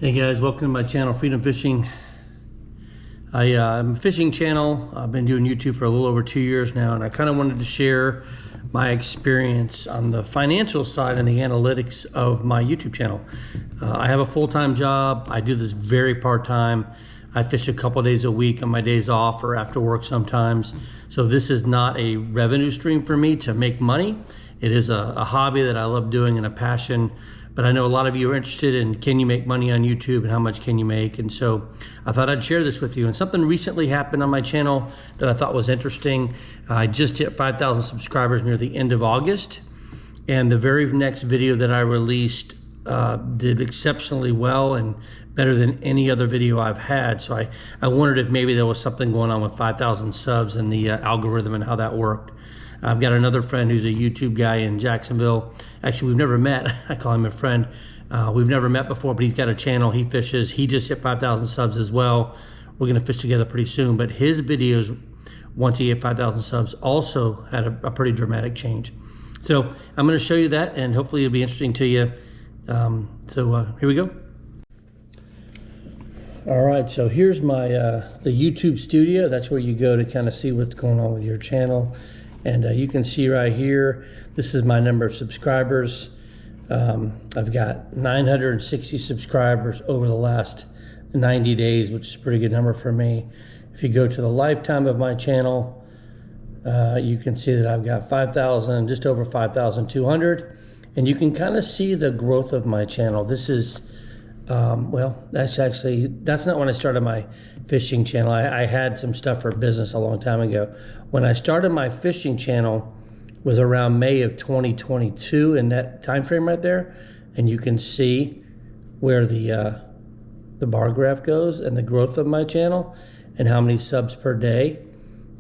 Hey guys, welcome to my channel, Freedom Fishing. I'm a fishing channel. I've been doing YouTube for a little over 2 years now, and I kind of wanted to share my experience on the financial side and the analytics of my YouTube channel. I have a full-time job. I do this very part-time. I fish a couple days a week on my days off or after work sometimes. So this is not a revenue stream for me to make money. It is a hobby that I love doing and a passion. But I know a lot of you are interested in, can you make money on YouTube and how much can you make? And so I thought I'd share this with you. And something recently happened on my channel that I thought was interesting. I just hit 5,000 subscribers near the end of August. And the very next video that I released did exceptionally well and better than any other video I've had. So I wondered if maybe there was something going on with 5,000 subs and the algorithm and how that worked. I've got another friend who's a YouTube guy in Jacksonville. Actually, we've never met. I call him a friend. We've never met before, but he's got a channel. He fishes. He just hit 5,000 subs as well. We're going to fish together pretty soon. But his videos, once he hit 5,000 subs, also had a pretty dramatic change. So I'm going to show you that, and hopefully it'll be interesting to you. Here we go. All right, so here's my the YouTube studio. That's where you go to kind of see what's going on with your channel. And you can see right here, this is my number of subscribers. I've got 960 subscribers over the last 90 days, which is a pretty good number for me. If you go to the lifetime of my channel, you can see that I've got 5,000, just over 5,200. And you can kind of see the growth of my channel. This is, well, that's not when I started my fishing channel. I had some stuff for business a long time ago. When I started my fishing channel was around May of 2022 in that time frame right there. And you can see where the bar graph goes and the growth of my channel and how many subs per day.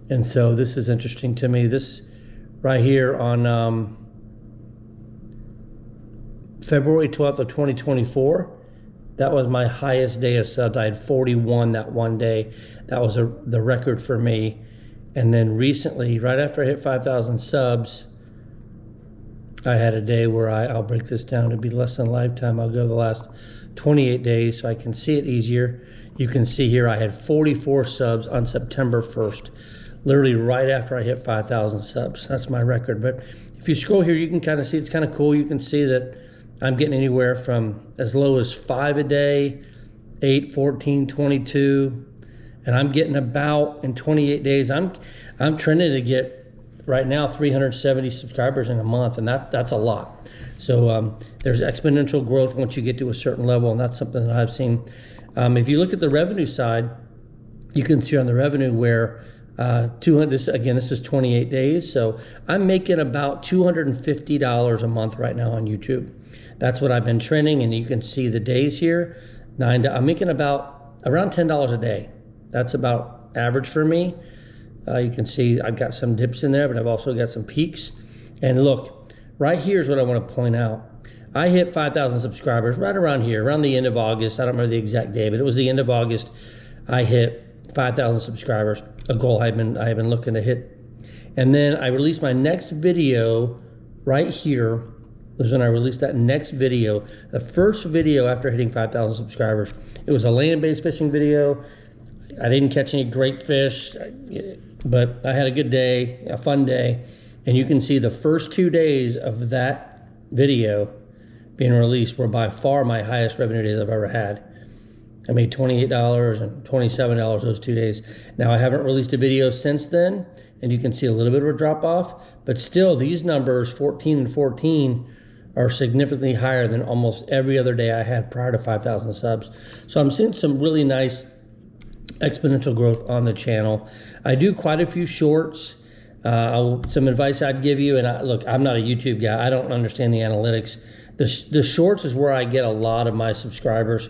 And so this is interesting to me. This right here on February 12th of 2024, that was my highest day of subs. I had 41 that one day. That was the record for me. And then recently, right after I hit 5,000 subs, I had a day where I'll break this down to be less than lifetime. I'll go the last 28 days so I can see it easier. You can see here I had 44 subs on September 1st, literally right after I hit 5,000 subs. That's my record. But if you scroll here, you can kind of see, it's kind of cool. You can see that I'm getting anywhere from as low as 5 a day, 8, 14, 22, and I'm getting about, in 28 days, I'm trending to get right now 370 subscribers in a month, and that's a lot. So there's exponential growth once you get to a certain level, and that's something that I've seen. If you look at the revenue side, you can see on the revenue where this is 28 days, so I'm making about $250 a month right now on YouTube. That's what I've been trending, and you can see the days here. I'm making about around $10 a day. That's about average for me. You can see I've got some dips in there, but I've also got some peaks. And look, right here is what I want to point out. I hit 5,000 subscribers right around here, around the end of August. I don't remember the exact day, but it was the end of August. I hit 5,000 subscribers, a goal I've been looking to hit. And then I released my next video right here. Was when I released that next video, the first video after hitting 5,000 subscribers. It was a land-based fishing video. I didn't catch any great fish, but I had a good day, a fun day. And you can see the first 2 days of that video being released were by far my highest revenue days I've ever had. I made $28 and $27 those 2 days. Now I haven't released a video since then, and you can see a little bit of a drop off, but still these numbers, 14 and 14, are significantly higher than almost every other day I had prior to 5,000 subs. So I'm seeing some really nice exponential growth on the channel. I do quite a few shorts. Some advice I'd give you, and look, I'm not a YouTube guy. I don't understand the analytics. The shorts is where I get a lot of my subscribers.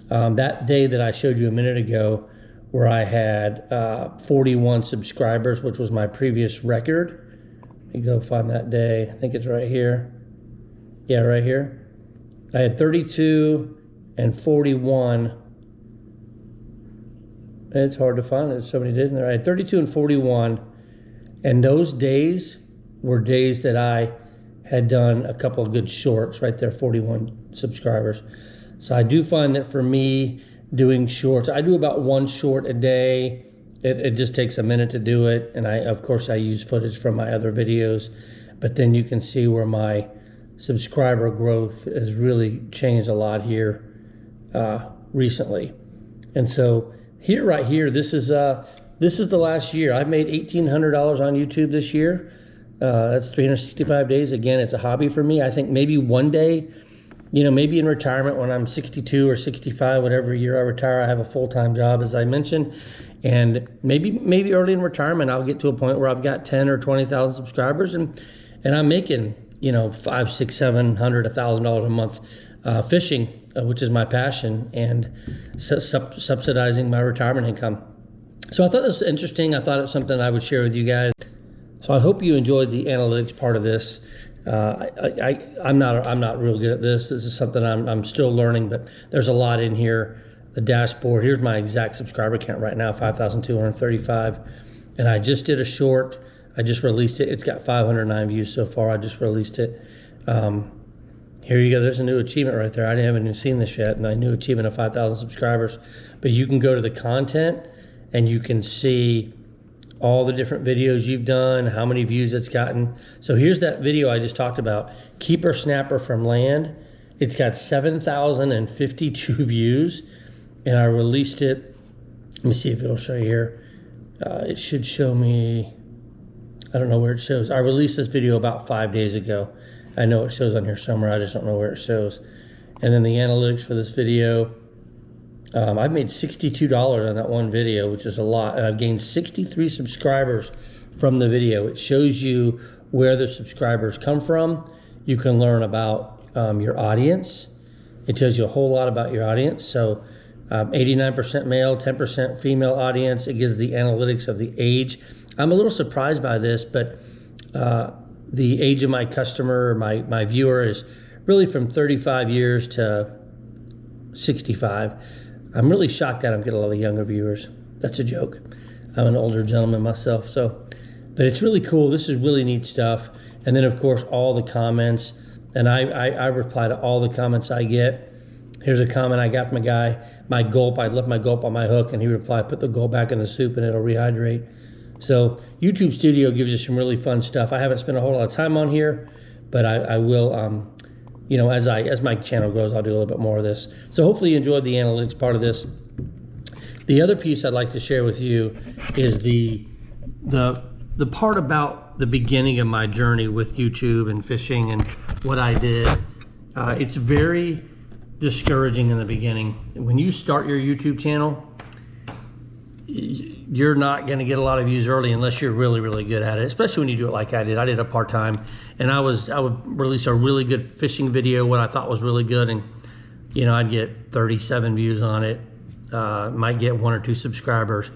That day that I showed you a minute ago where I had 41 subscribers, which was my previous record. Let me go find that day. I think it's right here. Yeah, right here. I had 32 and 41. It's hard to find. There's so many days in there. I had 32 and 41. And those days were days that I had done a couple of good shorts right there, 41 subscribers. So I do find that for me, doing shorts, I do about 1 short a day. It just takes a minute to do it. And of course I use footage from my other videos, but then you can see where my subscriber growth has really changed a lot here recently. And so here, right here, this is the last year. I've made $1,800 on YouTube this year. That's 365 days. Again, it's a hobby for me. I think maybe one day, you know, maybe in retirement when I'm 62 or 65, whatever year I retire, I have a full-time job, as I mentioned. And maybe early in retirement, I'll get to a point where I've got 10 or 20,000 subscribers, and I'm making, you know, $500, $600, $700, $1,000 a month fishing, which is my passion, and subsidizing my retirement income. So I thought this was interesting. I thought it was something I would share with you guys. So I hope you enjoyed the analytics part of this. I'm not real good at this. This is something I'm still learning, but there's a lot in here. The dashboard, here's my exact subscriber count right now, 5,235. And I just did a short. I just released it. It's got 509 views so far. I just released it. Here you go. There's a new achievement right there. I haven't even seen this yet. My new achievement of 5,000 subscribers. But you can go to the content and you can see all the different videos you've done, how many views it's gotten. So here's that video I just talked about, Keeper Snapper from Land. It's got 7,052 views, and I released it. Let me see if it'll show you here. It should show me, I don't know where it shows. I released this video about 5 days ago. I know it shows on here somewhere, I just don't know where it shows. And then the analytics for this video, I've made $62 on that one video, which is a lot, and I've gained 63 subscribers from the video. It shows you where the subscribers come from. You can learn about your audience. It tells you a whole lot about your audience. So 89% male, 10% female audience. It gives the analytics of the age. I'm a little surprised by this, but the age of my customer, my viewer, is really from 35 years to 65. I'm really shocked that I'm getting a lot of younger viewers. That's a joke. I'm an older gentleman myself, but it's really cool. This is really neat stuff. And then of course all the comments, and I reply to all the comments I get. Here's a comment I got from a guy, my gulp, I left my gulp on my hook, and he replied, put the gulp back in the soup and it'll rehydrate. So YouTube Studio gives you some really fun stuff. I haven't spent a whole lot of time on here, but I will, you know, as my channel grows, I'll do a little bit more of this. So hopefully you enjoyed the analytics part of this. The other piece I'd like to share with you is the part about the beginning of my journey with YouTube and fishing and what I did. It's very discouraging in the beginning. When you start your YouTube channel, you're not going to get a lot of views early unless you're really, really good at it, especially when you do it like I did. I did it part-time, and I would release a really good fishing video, what I thought was really good, and you know, I'd get 37 views on it, might get 1 or 2 subscribers,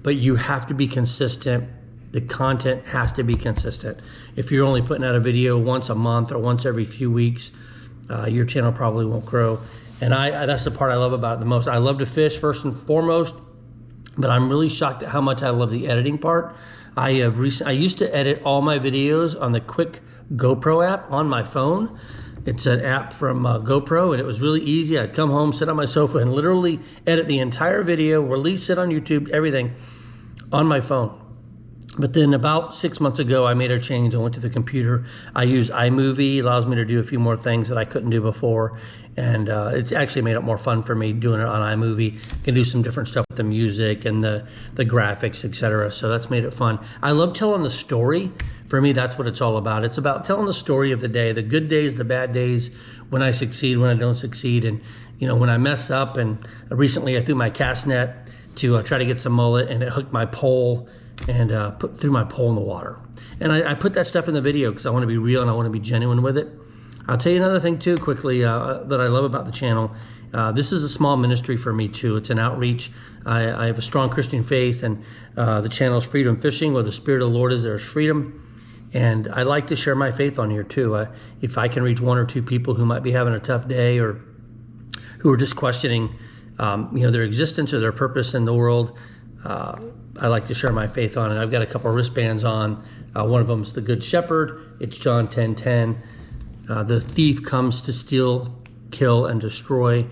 but you have to be consistent. The content has to be consistent. If you're only putting out a video once a month or once every few weeks, your channel probably won't grow. And that's the part I love about it the most. I love to fish first and foremost, but I'm really shocked at how much I love the editing part. I used to edit all my videos on the quick GoPro app on my phone. It's an app from GoPro, and it was really easy. I'd come home, sit on my sofa, and literally edit the entire video, release it on YouTube, everything on my phone. But then about 6 months ago, I made a change. I went to the computer. I use iMovie. It allows me to do a few more things that I couldn't do before. And it's actually made it more fun for me doing it on iMovie. Can do some different stuff with the music and the graphics, etc. So that's made it fun. I love telling the story. For me, that's what it's all about. It's about telling the story of the day, the good days, the bad days, when I succeed, when I don't succeed, and you know, when I mess up. And recently I threw my cast net to try to get some mullet, and it hooked my pole and threw my pole in the water. And I put that stuff in the video because I want to be real and I want to be genuine with it. I'll tell you another thing too quickly that I love about the channel. This is a small ministry for me too. It's an outreach. I have a strong Christian faith, and the channel is Freedom Fishing. Where the Spirit of the Lord is, there's freedom. And I like to share my faith on here too. If I can reach 1 or 2 people who might be having a tough day, or who are just questioning you know, their existence or their purpose in the world, I like to share my faith on it. I've got a couple of wristbands on. One of them is the Good Shepherd. It's John 10:10. The thief comes to steal, kill, and destroy.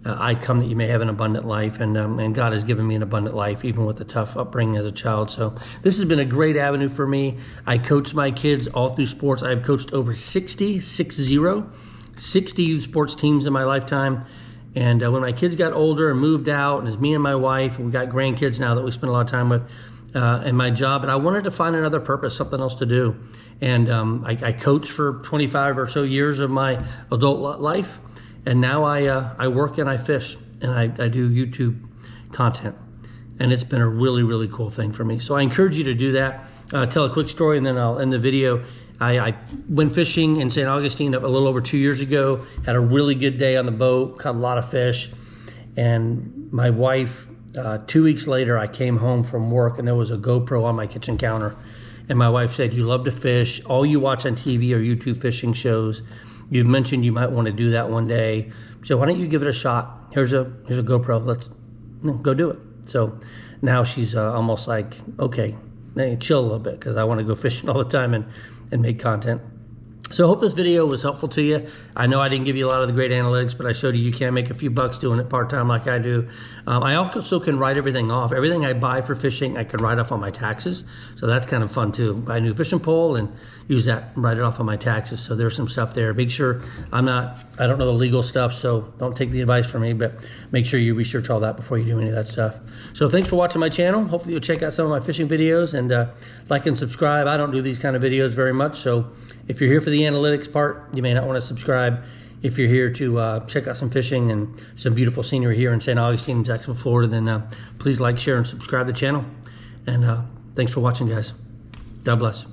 come that you may have an abundant life, and God has given me an abundant life, even with a tough upbringing as a child. So this has been a great avenue for me. I coach my kids all through sports. I've coached over 60 youth sports teams in my lifetime. And when my kids got older and moved out, and it's me and my wife, and we got grandkids now that we spend a lot of time with, in my job, and I wanted to find another purpose, something else to do. And I coached for 25 or so years of my adult life. And now I work and I fish, and I do YouTube content. And it's been a really, really cool thing for me. So I encourage you to do that. Tell a quick story, and then I'll end the video. I went fishing in St. Augustine a little over 2 years ago. Had a really good day on the boat, caught a lot of fish. And my wife, 2 weeks later, I came home from work, and there was a GoPro on my kitchen counter. And my wife said, "You love to fish. All you watch on TV are YouTube fishing shows. You mentioned you might want to do that one day. So why don't you give it a shot? Here's a GoPro. Let's go do it." So now she's almost like, okay, chill a little bit, because I want to go fishing all the time and make content. So I hope this video was helpful to you. I know I didn't give you a lot of the great analytics, but I showed you can make a few bucks doing it part-time like I do. I also can write everything off. Everything I buy for fishing, I can write off on my taxes. So that's kind of fun too. Buy a new fishing pole and use that, write it off on my taxes. So there's some stuff there. Make sure I don't know the legal stuff, so don't take the advice from me, but make sure you research all that before you do any of that stuff. So thanks for watching my channel. Hopefully you'll check out some of my fishing videos, and like and subscribe. I don't do these kind of videos very much, so if you're here for the analytics part, you may not want to subscribe. If you're here to check out some fishing and some beautiful scenery here in St. Augustine, Jacksonville, Florida, then please like, share, and subscribe to the channel. And thanks for watching, guys. God bless.